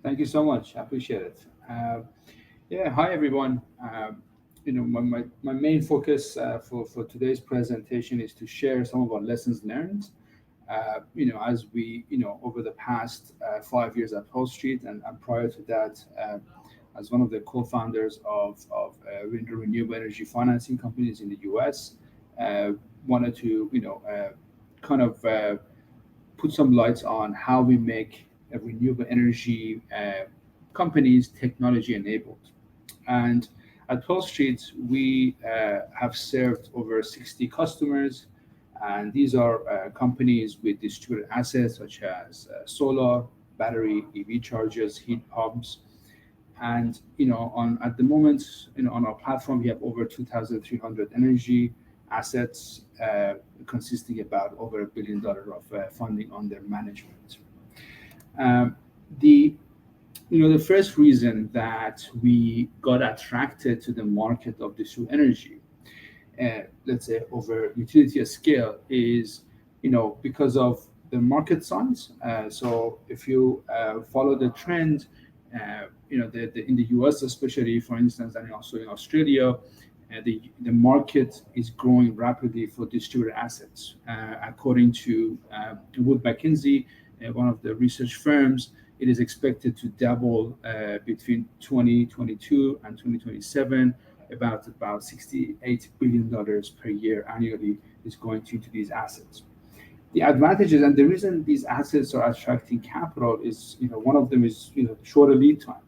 Thank you so much. I appreciate it. Yeah, hi everyone. My main focus for today's presentation is to share some of our lessons learned. As we, over the past 5 years at Wall Street, and prior to that, as one of the co-founders of renewable energy financing companies in the U.S., uh, wanted to, kind of put some lights on how we make renewable energy companies technology enabled. And at Pearl Street, we have served over 60 customers, and these are companies with distributed assets such as solar, battery, EV chargers, heat pumps, and on at the moment, on our platform, we have over 2,300 energy assets, consisting about over $1 billion of funding under management. Um, the the first reason that we got attracted to the market of distributed energy, let's say over utility scale, is because of the market size. So if you follow the trend, in the US especially, for instance, and also in Australia, the market is growing rapidly for distributed assets. According to Wood Mackenzie, one of the research firms, it is expected to double between 2022 and 2027. About $68 billion per year annually is going into these assets. The advantages and the reason these assets are attracting capital is, one of them is, shorter lead time.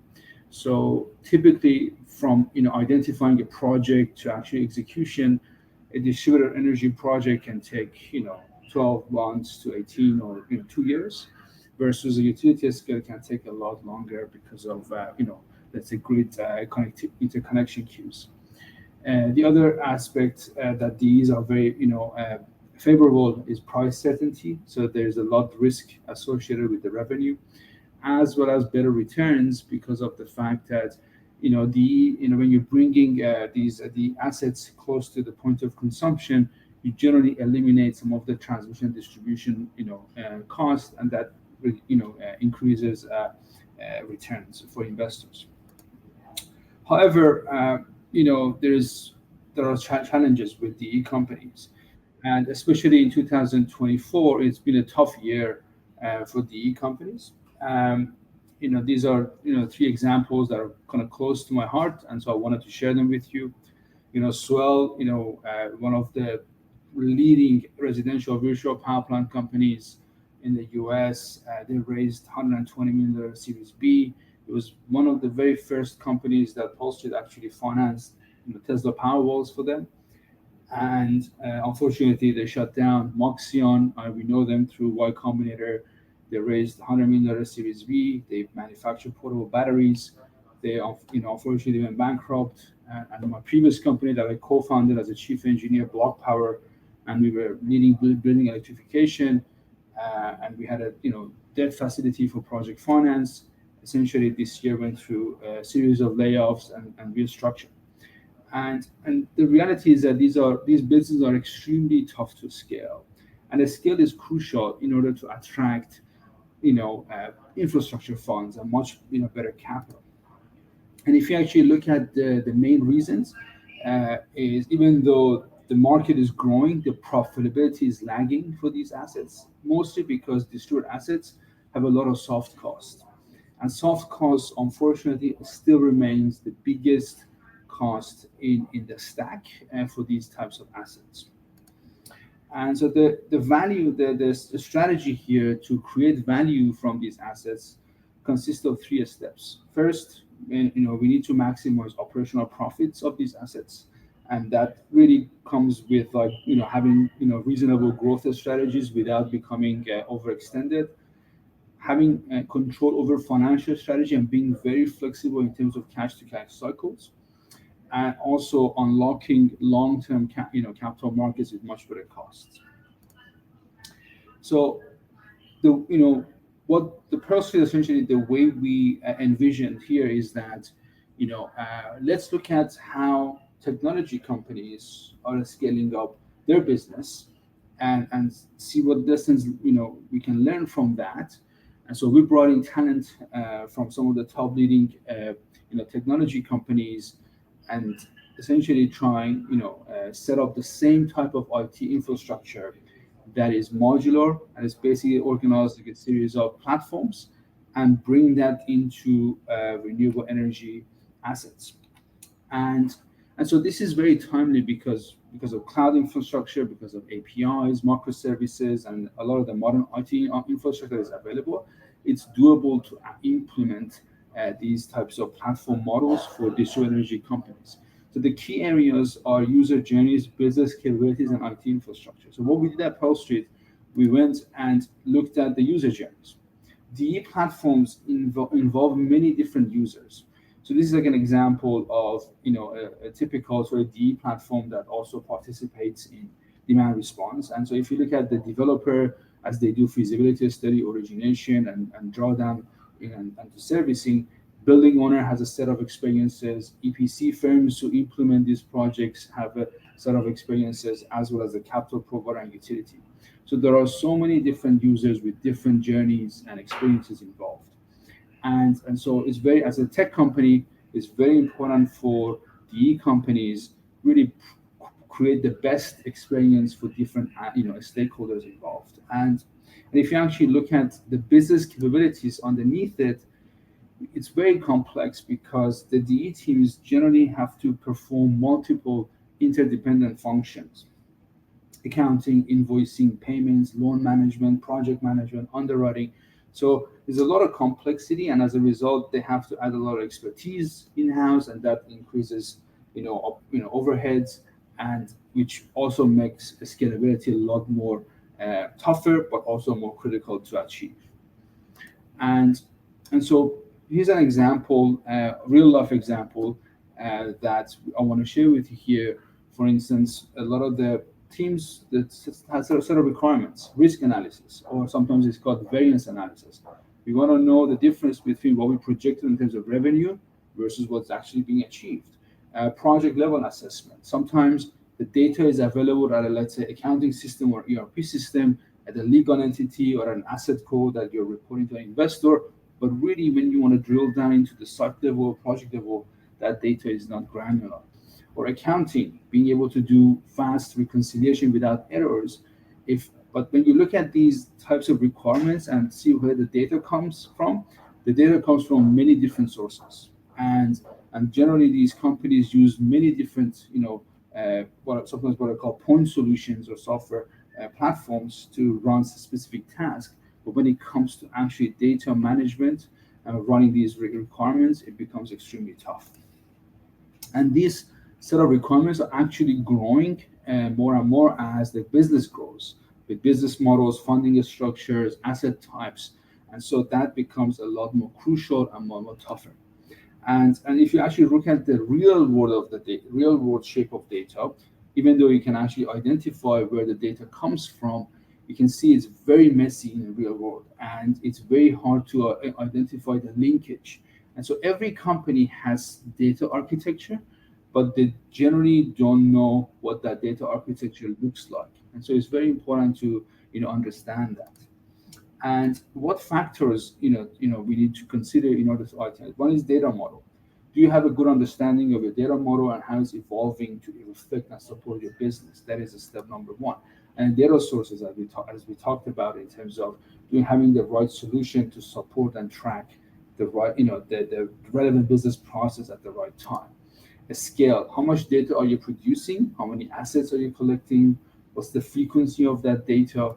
So typically, from identifying a project to actually execution, a distributed energy project can take 12 months to 18 or 2 years, versus a utility scale can take a lot longer because of let's say grid interconnection queues. And the other aspect that these are very favorable is price certainty. So there's a lot risk associated with the revenue, as well as better returns because of the fact that when you're bringing the assets close to the point of consumption, you generally eliminate some of the transmission distribution cost, and that increases returns for investors. However, there are challenges with the e-companies, and especially in 2024, it's been a tough year for the e-companies. These are three examples that are kind of close to my heart, and so I wanted to share them with you. Swell, one of the leading residential virtual power plant companies in the U.S. They raised $120 million Series B. It was one of the very first companies that Wall Street actually financed Tesla Powerwalls for them. And unfortunately, they shut down. Moxion, we know them through Y Combinator. They raised $100 million Series B. They manufacture portable batteries. They, unfortunately, went bankrupt. And my previous company that I co-founded as a chief engineer, Block Power, and we were leading building electrification, and we had a debt facility for project finance. Essentially, this year went through a series of layoffs and restructure. And the reality is that these businesses are extremely tough to scale, and the scale is crucial in order to attract infrastructure funds and much better capital. And if you actually look at the main reasons, is even though the market is growing, the profitability is lagging for these assets, mostly because distributed assets have a lot of soft costs. And soft costs, unfortunately, still remains the biggest cost in the stack for these types of assets. And so the value, the strategy here to create value from these assets consists of three steps. First, we need to maximize operational profits of these assets, and that really comes with like having reasonable growth strategies without becoming overextended, having control over financial strategy and being very flexible in terms of cash to cash cycles, and also unlocking long-term capital markets with much better costs. So the what the Perl essentially, the way we envisioned here is that let's look at how technology companies are scaling up their business, and see what lessons we can learn from that, And so we brought in talent from some of the top leading technology companies, and essentially trying set up the same type of IT infrastructure that is modular and is basically organized like a series of platforms, and bring that into renewable energy assets. And and so this is very timely because of cloud infrastructure, because of APIs, microservices, and a lot of the modern IT infrastructure that is available. It's doable to implement these types of platform models for digital energy companies. So the key areas are user journeys, business capabilities, and IT infrastructure. So what we did at Pearl Street, we went and looked at the user journeys. DE platforms involve many different users. So this is like an example of a typical sort of DE platform that also participates in demand response. And so if you look at the developer as they do feasibility study, origination, and drawdown and to servicing, building owner has a set of experiences. EPC firms who implement these projects have a set of experiences, as well as the capital provider and utility. So there are so many different users with different journeys and experiences involved. And so it's very, as a tech company, it's very important for the companies really create the best experience for different stakeholders involved. And if you actually look at the business capabilities underneath it, it's very complex because the DE teams generally have to perform multiple interdependent functions: accounting, invoicing, payments, loan management, project management, underwriting. So there's a lot of complexity, and as a result, they have to add a lot of expertise in-house, and that increases, overheads, and which also makes scalability a lot more tougher, but also more critical to achieve. And and so here's an example, real life example that I want to share with you here. For instance, a lot of the teams that has a set of requirements, risk analysis, or sometimes it's called variance analysis. We want to know the difference between what we projected in terms of revenue versus what's actually being achieved. Project level assessment. Sometimes the data is available at a, let's say, accounting system or ERP system, at a legal entity or an asset code that you're reporting to an investor. But really, when you want to drill down into the site level, project level, that data is not granular. Or accounting, being able to do fast reconciliation without errors. If But when you look at these types of requirements and see where the data comes from, the data comes from many different sources. And generally, these companies use many different, what I call point solutions or software platforms to run specific tasks. But when it comes to actually data management and running these requirements, it becomes extremely tough. And these set of requirements are actually growing more and more as the business grows, with business models, funding structures, asset types. And so that becomes a lot more crucial and more tougher. And if you actually look at the real world of real world shape of data, even though you can actually identify where the data comes from, you can see it's very messy in the real world, and it's very hard to identify the linkage. And so every company has data architecture, but they generally don't know what that data architecture looks like. And so it's very important to understand that. And what factors we need to consider in order to optimize. One is data model. Do you have a good understanding of your data model and how it's evolving to reflect and support your business? That is a step number one. And data sources, as we talked about, in terms of having the right solution to support and track the right, the relevant business process at the right time. A scale. How much data are you producing? How many assets are you collecting? What's the frequency of that data?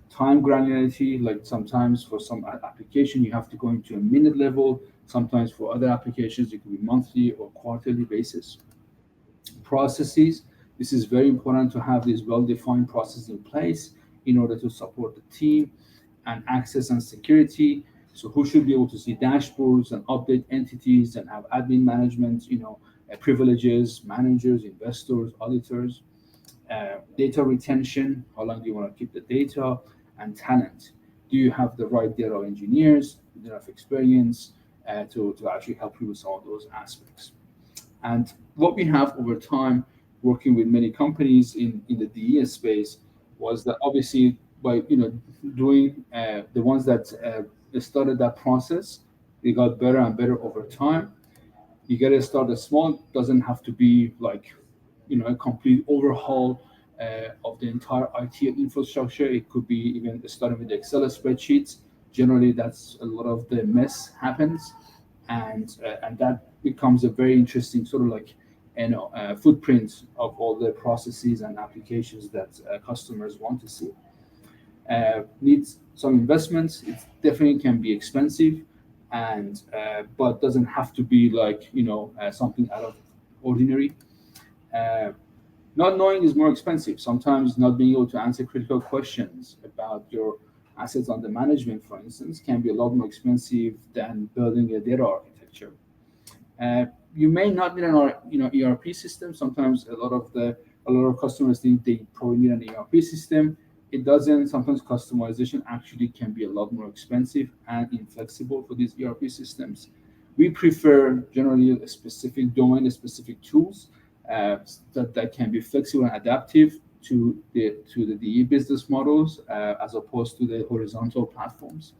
Time granularity, like sometimes for some application you have to go into a minute level. Sometimes for other applications it could be monthly or quarterly basis. Processes. This is very important to have these well-defined processes in place in order to support the team. And access and security. So who should be able to see dashboards and update entities and have admin management, privileges, managers, investors, auditors. Data retention. How long do you want to keep the data? And talent. Do you have the right data engineers, enough experience to actually help you with some of those aspects? And what we have over time, working with many companies in the DES space, was that obviously by doing the ones that started that process. It got better and better over time. You got to start small. Doesn't have to be like, a complete overhaul of the entire IT infrastructure. It could be even starting with Excel spreadsheets. Generally, that's a lot of the mess happens, and that becomes a very interesting sort of like, footprint of all the processes and applications that customers want to see. Needs some investments. It definitely can be expensive, and but doesn't have to be like, something out of ordinary. Uh, Not knowing is more expensive. Sometimes not being able to answer critical questions about your assets under management, for instance, can be a lot more expensive than building a data architecture. Uh, you may not need an ERP system. Sometimes a lot of customers think they probably need an ERP system. It doesn't. Sometimes customization actually can be a lot more expensive and inflexible for these ERP systems. We prefer generally a specific domain, specific tools that can be flexible and adaptive to the DE business models as opposed to the horizontal platforms,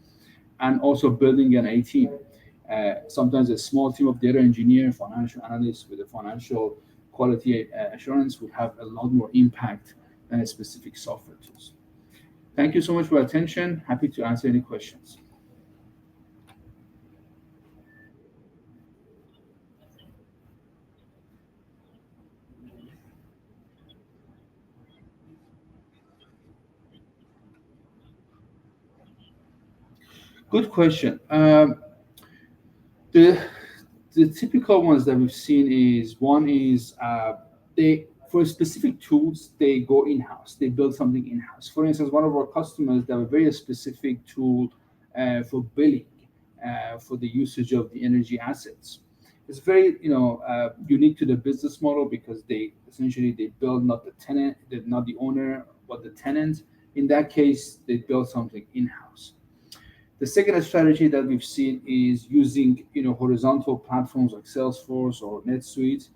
and also building an A team. Sometimes a small team of data engineer, financial analysts with a financial quality assurance would have a lot more impact than a specific software tools. Thank you so much for your attention. Happy to answer any questions. Good question. The the typical ones that we've seen is one is they for specific tools they go in house. They build something in house. For instance, one of our customers they have a very specific tool for billing for the usage of the energy assets. It's very unique to the business model because they essentially they build not the tenant, not the owner, but the tenant. In that case, they build something in house. The second strategy that we've seen is using horizontal platforms like Salesforce or NetSuite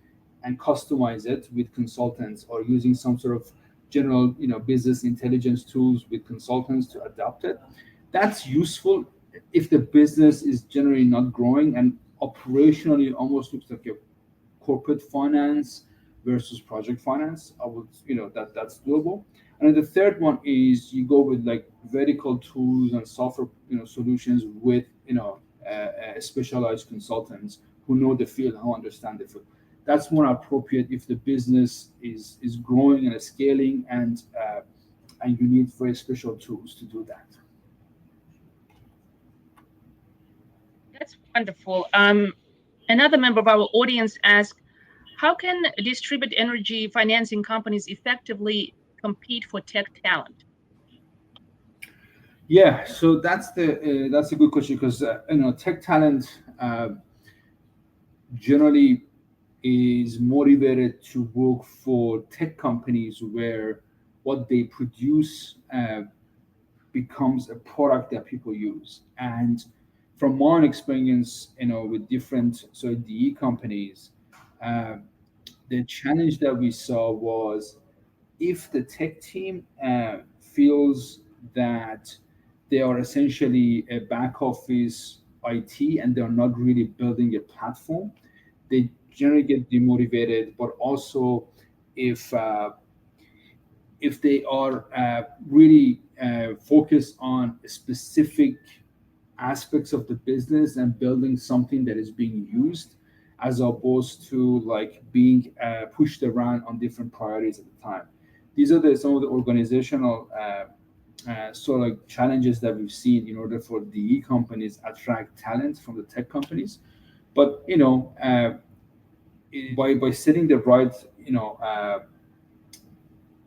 and customize it with consultants or using some sort of general business intelligence tools with consultants to adapt it. That's useful if the business is generally not growing and operationally almost looks like a corporate finance versus project finance. I would, that's doable. And then the third one is you go with like vertical tools and software, solutions with, specialized consultants who know the field, who understand the field. That's more appropriate if the business is growing and scaling, and you need very special tools to do that. That's wonderful. Another member of our audience asked, how can distributed energy financing companies effectively compete for tech talent? Yeah, so that's a good question because tech talent generally is motivated to work for tech companies where what they produce becomes a product that people use. And from my own experience, with different DE companies, uh, the challenge that we saw was if the tech team feels that they are essentially a back office IT and they're not really building a platform, they generally get demotivated. But also, if they are really focused on specific aspects of the business and building something that is being used as opposed to like being pushed around on different priorities at the time. These are some of the organizational sort of like challenges that we've seen in order for the companies attract talent from the tech companies. But by setting the right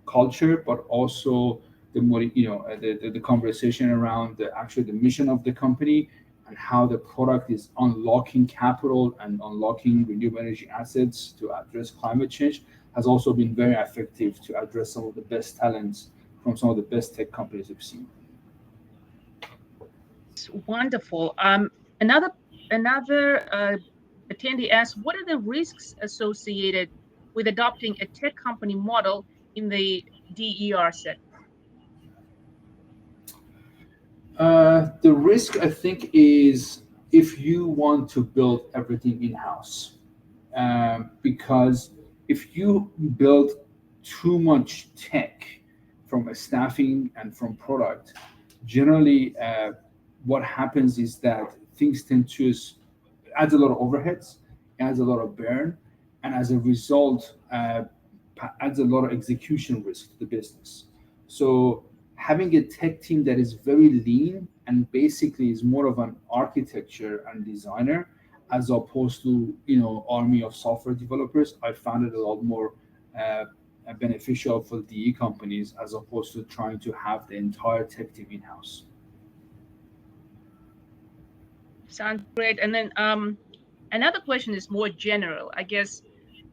culture, but also the more the conversation around the mission of the company and how the product is unlocking capital and unlocking renewable energy assets to address climate change has also been very effective to address some of the best talents from some of the best tech companies we've seen. It's wonderful. Another attendee asked, what are the risks associated with adopting a tech company model in the DER sector? The risk, I think, is if you want to build everything in house, because if you build too much tech from a staffing and from product, generally what happens is that things tend to adds a lot of overheads, adds a lot of burn, and as a result, adds a lot of execution risk to the business. So having a tech team that is very lean and basically is more of an architecture and designer as opposed to army of software developers, I found it a lot more uh, beneficial for DE companies as opposed to trying to have the entire tech team in house. Sounds great. And then another question is more general. I guess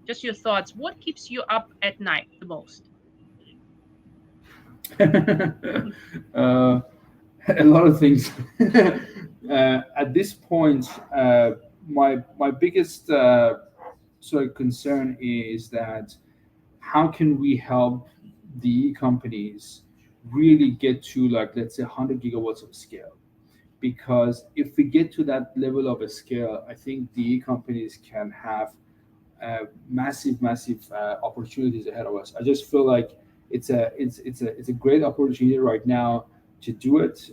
just your thoughts. What keeps you up at night the most? uh, a lot of things. At this point, my biggest sort of concern is that how can we help the companies really get to, like, let's say 100 gigawatts of scale? Because if we get to that level of a scale, I think the companies can have massive opportunities ahead of us. I just feel like it's a great opportunity right now to do it.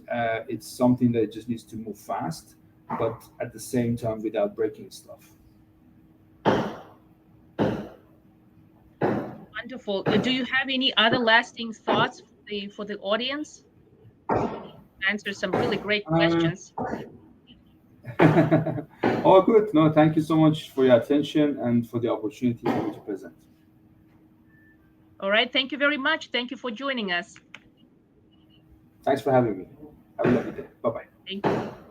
It's something that just needs to move fast, but at the same time without breaking stuff. Wonderful. Do you have any other lasting thoughts for the audience? Answer some really great Uh, questions. all good. No, thank you so much for your attention and for the opportunity for me to present. All right. Thank you very much. Thank you for joining us. Thanks for having me. Have a lovely day. Bye bye. Thank you.